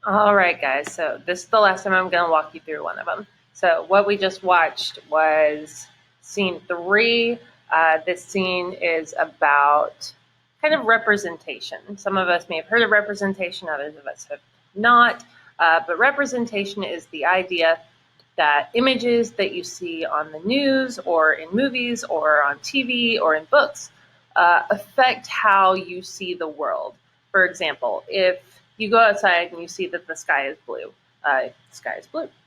All right, guys. So this is the last time I'm going to walk you through one of them. So what we just watched was scene three. This scene is about kind of representation. Some of us may have heard of representation, others of us have not. But representation is the idea that images that you see on the news or in movies or on TV or in books affect how you see the world. For example, if you go outside and you see that the sky is blue,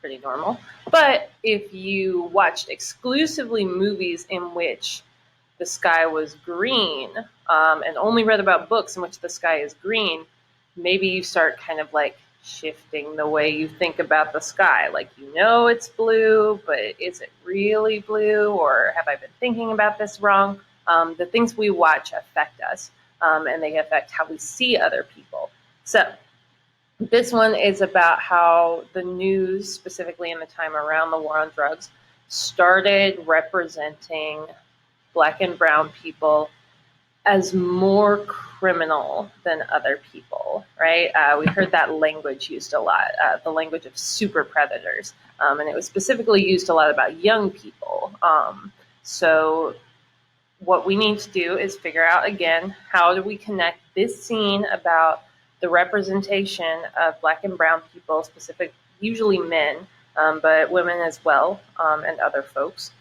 pretty normal. But if you watched exclusively movies in which the sky was green and only read about books in which the sky is green, maybe you start kind of like shifting the way you think about the sky. Like, you know it's blue, but is it really blue? Or have I been thinking about this wrong? The things we watch affect us, and they affect how we see other people. So this one is about how the news, specifically in the time around the war on drugs, started representing Black and brown people as more criminal than other people, right? We heard that language used a lot, the language of super predators, and it was specifically used a lot about young people. So what we need to do is figure out, again, how do we connect this scene about the representation of Black and brown people, specific, usually men, but women as well, and other folks.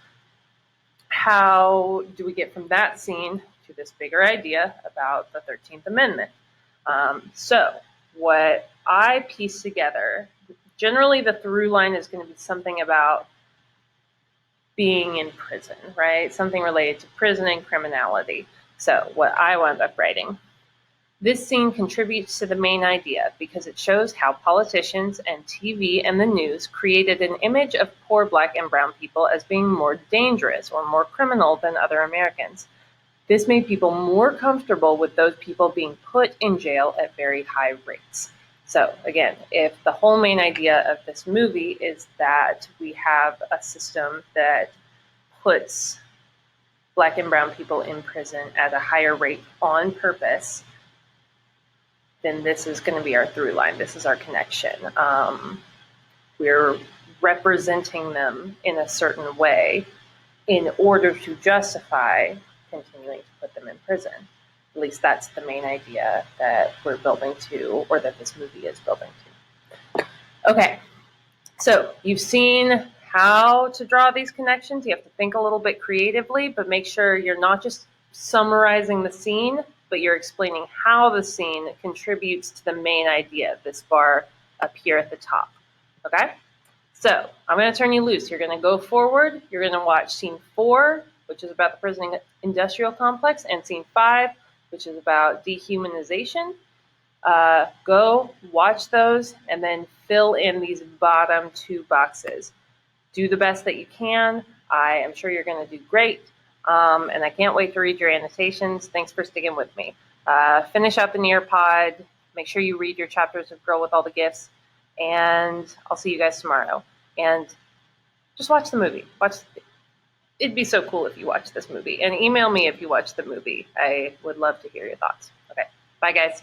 How do we get from that scene to this bigger idea about the 13th Amendment? So what I piece together, generally the through line is going to be something about being in prison, right? Something related to prison and criminality. So what I wound up writing. This scene contributes to the main idea because it shows how politicians and TV and the news created an image of poor Black and brown people as being more dangerous or more criminal than other Americans. This made people more comfortable with those people being put in jail at very high rates. So again, if the whole main idea of this movie is that we have a system that puts Black and brown people in prison at a higher rate on purpose, then this is going to be our through line. This is our connection. We're representing them in a certain way in order to justify continuing to put them in prison. At least that's the main idea that we're building to, or that this movie is building to. Okay, so you've seen how to draw these connections. You have to think a little bit creatively, but make sure you're not just summarizing the scene, but you're explaining how the scene contributes to the main idea, this bar up here at the top, okay? So I'm going to turn you loose. You're going to go forward. You're going to watch scene 4, which is about the prison industrial complex, and scene 5, which is about dehumanization. Go watch those and then fill in these bottom 2 boxes. Do the best that you can. I am sure you're going to do great. And I can't wait to read your annotations. Thanks for sticking with me. Finish out the Nearpod. Make sure you read your chapters of Girl with All the Gifts. And I'll see you guys tomorrow. And just watch the movie. It'd be so cool if you watched this movie. And email me if you watch the movie. I would love to hear your thoughts. Okay, bye guys.